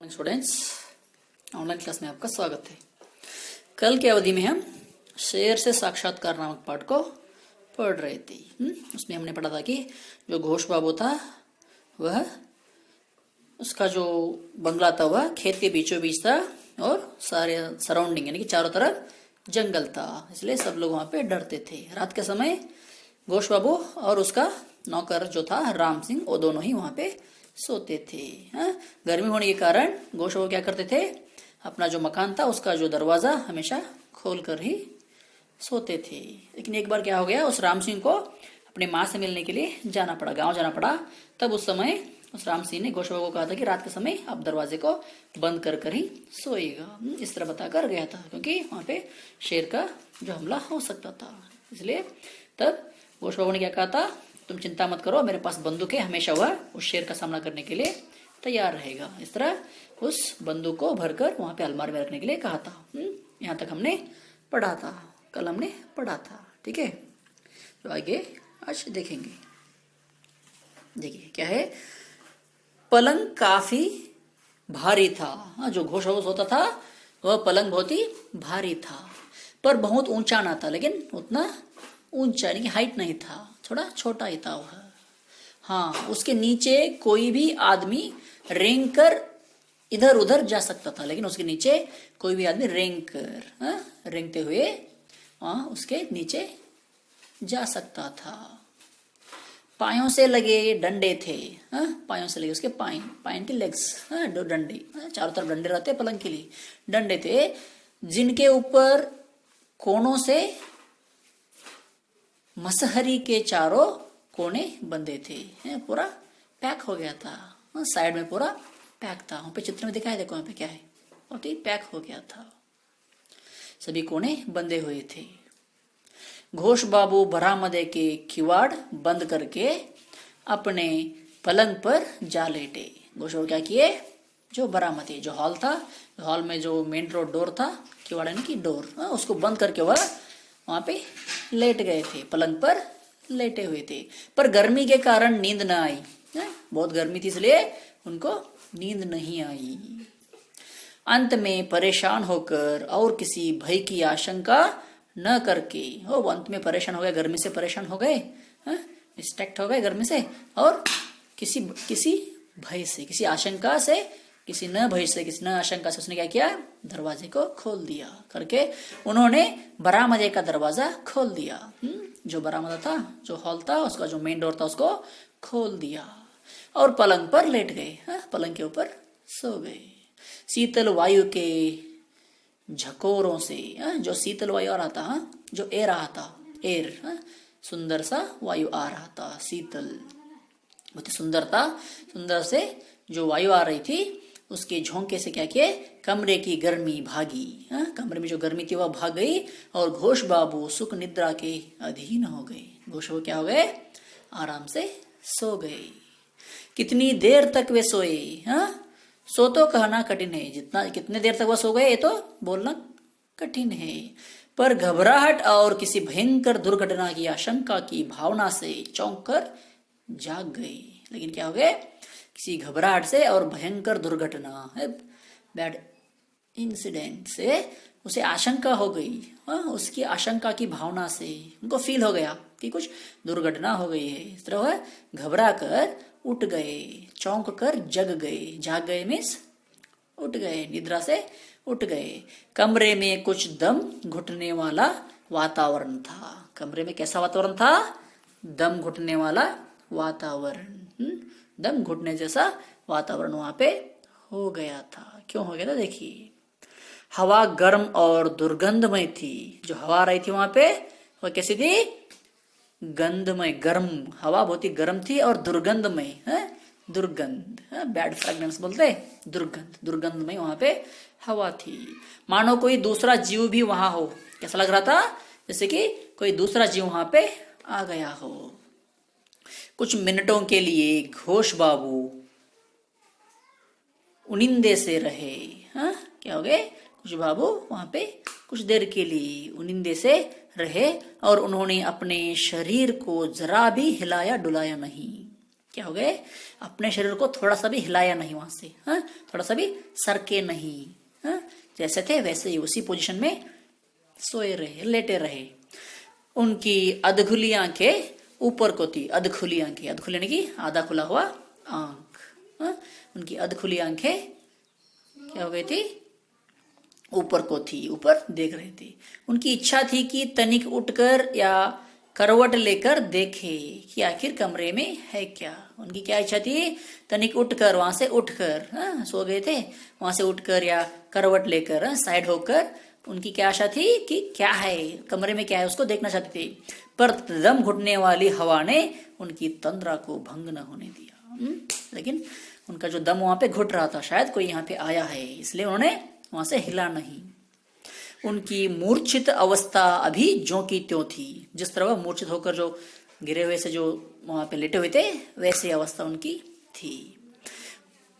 Students, online class में आपका स्वागत है। कल की अवधि में हम शेर से साक्षात्कार नामक पाठ को पढ़ रहे थे। उसमें हमने पढ़ा था कि जो घोष बाबू था वह उसका जो बंगला था वह खेत के बीचों बीच था और सारे सराउंडिंग यानी कि चारों तरफ जंगल था, इसलिए सब लोग वहां पे डरते थे। रात के समय घोष बाबू और उसका नौकर जो था राम सिंह, वो दोनों ही वहां पे सोते थे। गर्मी होने के कारण घोष बाबू क्या करते थे, अपना जो मकान था उसका जो दरवाजा हमेशा खोल कर ही सोते थे। लेकिन एक बार क्या हो गया, उस राम सिंह को अपने माँ से मिलने के लिए जाना पड़ा, गांव जाना पड़ा। तब उस समय उस राम सिंह ने घोष बाबू को कहा था कि रात के समय आप दरवाजे को बंद कर ही सोएगा। इस तरह बताकर गया था, क्योंकि वहां पे शेर का जो हमला हो सकता था। इसलिए तब घोष बाबू ने क्या कहा था, तुम चिंता मत करो, मेरे पास बंदूक है, हमेशा वह उस शेर का सामना करने के लिए तैयार रहेगा। इस तरह उस बंदूक को भरकर वहां पे अलमारी में रखने के लिए कहा था। यहाँ तक हमने पढ़ा था, कल हमने पढ़ा था। ठीक है, तो आगे आज देखेंगे। देखिए क्या है, पलंग काफी भारी था। जो घोष बाबू सोता था वह पलंग बहुत ही भारी था, पर बहुत ऊंचा ना था, लेकिन उतना ऊंचा यानी कि हाइट नहीं था, थोड़ा छोटा ही था वह। हाँ, उसके नीचे कोई भी आदमी रेंग कर इधर उधर जा सकता था, लेकिन उसके नीचे कोई भी आदमी रेंगते हुए उसके नीचे जा सकता था। पायों से लगे डंडे थे। पायों से लगे उसके पाइन के लेग्स, दो डंडे, चारों तरफ डंडे रहते पलंग के लिए, डंडे थे जिनके ऊपर कोनों से मसहरी के चारों कोने बंधे थे। पूरा पैक हो गया था, साइड में पूरा पैक था। वहां पे चित्र में दिखाई, देखो वहां पे क्या है, बहुत ही पैक हो गया था, सभी कोने बंधे हुए थे। घोष बाबू बरामदे के किवाड़ बंद करके अपने पलंग पर जा लेटे। घोष बाबू क्या किए, जो बरामदे जो हॉल था, हॉल में जो मेन डोर था, किवाड़ यानी कि डोर, उसको बंद करके वह वहां पे लेट गए थे, पलंग पर लेटे हुए थे। पर गर्मी के कारण नींद न आई, बहुत गर्मी थी इसलिए उनको नींद नहीं आई। अंत में परेशान होकर और किसी भय की आशंका न करके, वो अंत में परेशान हो गए, गर्मी से परेशान हो गए, डिस्ट्रैक्ट हो गए गर्मी से, और किसी भय से, किसी आशंका से, किसी न भय से, किसी न आशंका से उसने क्या किया, दरवाजे को खोल दिया करके उन्होंने बरामदे का दरवाजा खोल दिया। जो बरामदा था, जो हॉल था, उसका जो मेन डोर था, उसको खोल दिया और पलंग पर लेट गए, पलंग के ऊपर सो गए। शीतल वायु के झकोरों से, जो शीतल वायु आ रहा था, जो एयर आ रहा था, एयर, सुंदर सा वायु आ रहा था, शीतल, बहुत ही सुंदर था, सुंदर से जो वायु आ रही थी उसके झोंके से क्या किए, कमरे की गर्मी भागी। कमरे में जो गर्मी थी वह भाग गई और घोष बाबू सुख निद्रा के अधीन हो गए। घोष बाबू क्या हो गए, आराम से सो गए। कितनी देर तक वे सोए, सो तो कहना कठिन है, कितने देर तक वह सो गए ये तो बोलना कठिन है, पर घबराहट और किसी भयंकर दुर्घटना की आशंका की भावना से चौंक कर जाग गए। लेकिन क्या हो गए, किसी घबराहट से और भयंकर दुर्घटना, बैड इंसिडेंट से उसे आशंका हो गई, उसकी आशंका की भावना से उनको फील हो गया कि कुछ दुर्घटना हो गई है। इस तरह वह घबरा कर उठ गए, चौंक कर जग गए। जाग गए मीन्स उठ गए, निद्रा से उठ गए। कमरे में कुछ दम घुटने वाला वातावरण था। कमरे में कैसा वातावरण था, दम घुटने वाला वातावरण, दम घुटने जैसा वातावरण वहां पे हो गया था। क्यों हो गया था, देखिए, हवा गर्म और दुर्गंधमय थी। जो हवा आ रही थी वहां पे वह कैसी थी, गंधमय, गर्म हवा, बहुत ही गर्म थी और दुर्गंधमय, दुर्गंध, बैड फ्रेग्रेंस बोलते, दुर्गंधमय वहां पे हवा थी। मानो कोई दूसरा जीव भी वहां हो, कैसा लग रहा था, जैसे कि कोई दूसरा जीव वहां पे आ गया हो। कुछ मिनटों के लिए घोष बाबू उनिंदे से रहे। क्या हो गए, कुछ बाबू वहां पे कुछ देर के लिए उनिंदे से रहे और उन्होंने अपने शरीर को जरा भी हिलाया डुलाया नहीं। क्या हो गए, अपने शरीर को थोड़ा सा भी हिलाया नहीं वहां से, हाँ, थोड़ा सा भी सरके नहीं, हाँ, जैसे थे वैसे ही उसी पोजीशन में सोए रहे, लेटे रहे। उनकी अधखुली आंखें ऊपर को थी, अधखुली आंखें, अधखुली यानी कि आधा खुला हुआ आंख, हाँ? उनकी अधखुली आंखें क्या हो गई थी, ऊपर को थी, ऊपर देख रही थी। उनकी इच्छा थी कि तनिक उठकर या करवट लेकर देखे कि आखिर कमरे में है क्या। उनकी क्या इच्छा थी, तनिक उठकर, वहां से उठकर, हाँ, सो गए थे, वहां से उठकर या करवट लेकर, हाँ, साइड होकर उनकी क्या आशा थी कि क्या है कमरे में, क्या है उसको देखना चाहती थी। पर दम घुटने वाली हवा ने उनकी तंद्रा को भंग न होने दिया। लेकिन उनका जो दम वहां पे घुट रहा था, शायद कोई यहाँ पे आया है, इसलिए उन्होंने वहां से हिला नहीं। उनकी मूर्छित अवस्था अभी ज्यों की त्यों थी, जिस तरह वह मूर्छित होकर जो गिरे हुए से जो वहां पे लेटे हुए थे, वैसी अवस्था उनकी थी।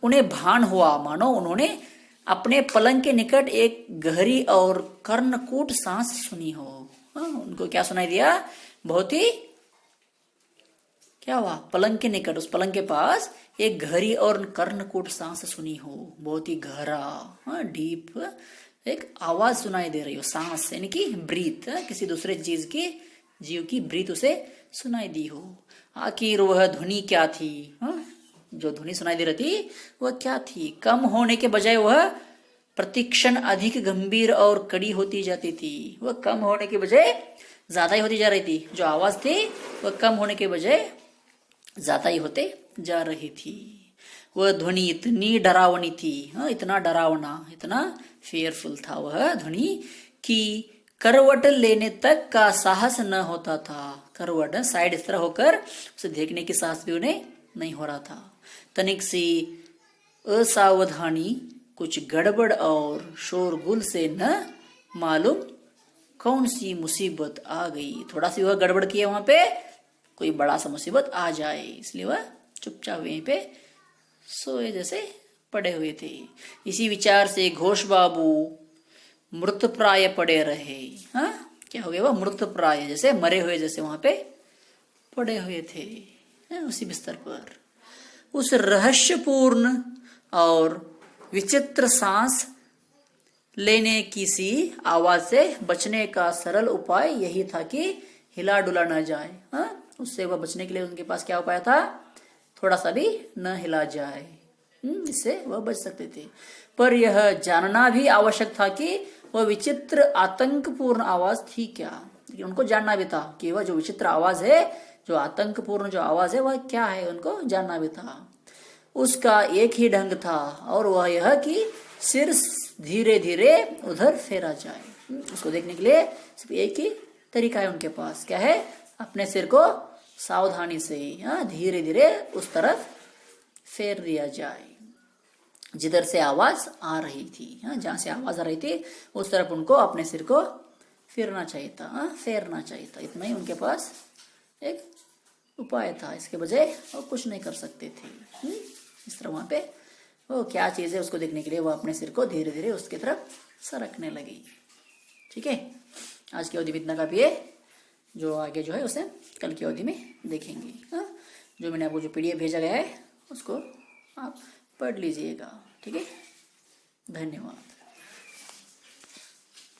उन्हें भान हुआ मानो उन्होंने अपने पलंग के निकट एक गहरी और कर्णकूट सांस सुनी हो। उनको क्या सुनाई दिया, बहुत ही क्या हुआ, पलंग के निकट, उस पलंग के पास एक गहरी और कर्णकूट सांस सुनी हो, बहुत ही गहरा, डीप एक आवाज सुनाई दे रही हो, सांस यानी कि ब्रीथ, किसी दूसरे चीज की, जीव की ब्रीथ उसे सुनाई दी हो। आखिर वह ध्वनि क्या थी, जो ध्वनि सुनाई दे रही थी वह क्या थी। कम होने के बजाय वह प्रतिक्षण अधिक गंभीर और कड़ी होती जाती थी। वह कम होने के बजाय ज्यादा ही होती जा रही थी, जो आवाज थी वह कम होने के बजाय ज्यादा ही होते जा रही थी। वह ध्वनि इतनी डरावनी थी, इतना डरावना, इतना फेयरफुल था वह ध्वनि कि करवट लेने तक का साहस न होता था। करवट, साइड इस तरह होकर उसे देखने की साहस भी उन्हें नहीं हो रहा था। तनिक सी असावधानी, कुछ गड़बड़ और शोरगुल से न मालूम कौन सी मुसीबत आ गई। थोड़ा सी वह गड़बड़ किया वहां पे, कोई बड़ा सा मुसीबत आ जाए, इसलिए वह चुपचाप वहीं पे सोए जैसे पड़े हुए थे। इसी विचार से घोष बाबू मृत प्राय पड़े रहे। हाँ, क्या हो गया, वह मृत प्राय जैसे मरे हुए जैसे वहां पे पड़े हुए थे, उसी बिस्तर पर। उस रहस्यपूर्ण और विचित्र सांस लेने की सी आवाज से बचने का सरल उपाय यही था कि हिला डुला न जाए। उससे वह बचने के लिए उनके पास क्या उपाय था, थोड़ा सा भी न हिला जाए, इससे वह बच सकते थे। पर यह जानना भी आवश्यक था कि वह विचित्र आतंकपूर्ण आवाज थी क्या। उनको जानना भी था कि वह जो विचित्र आवाज है, जो आतंकपूर्ण जो आवाज है, वह क्या है, उनको जानना भी था। उसका एक ही ढंग था, और वह यह कि सिर धीरे धीरे उधर फेरा जाए। उसको देखने के लिए सिर्फ एक ही तरीका है उनके पास, क्या है, अपने सिर को सावधानी से धीरे धीरे उस तरफ फेर दिया जाए जिधर से आवाज आ रही थी। जहां से आवाज आ रही थी उस तरफ उनको अपने सिर को फेरना चाहिए था, फेरना चाहिए था। इतना ही उनके पास एक उपाय था, इसके बजाय वो कुछ नहीं कर सकते थे। इस तरह वहां पे वो क्या चीज है उसको देखने के लिए वो अपने सिर को धीरे धीरे उसकी तरफ सरकने लगी। ठीक है, आज की अवधि में इतना काफी है, जो आगे जो है उसे कल की अवधि में देखेंगे। जो मैंने आपको जो PDF भेजा गया है उसको आप पढ़ लीजिएगा। ठीक है, धन्यवाद।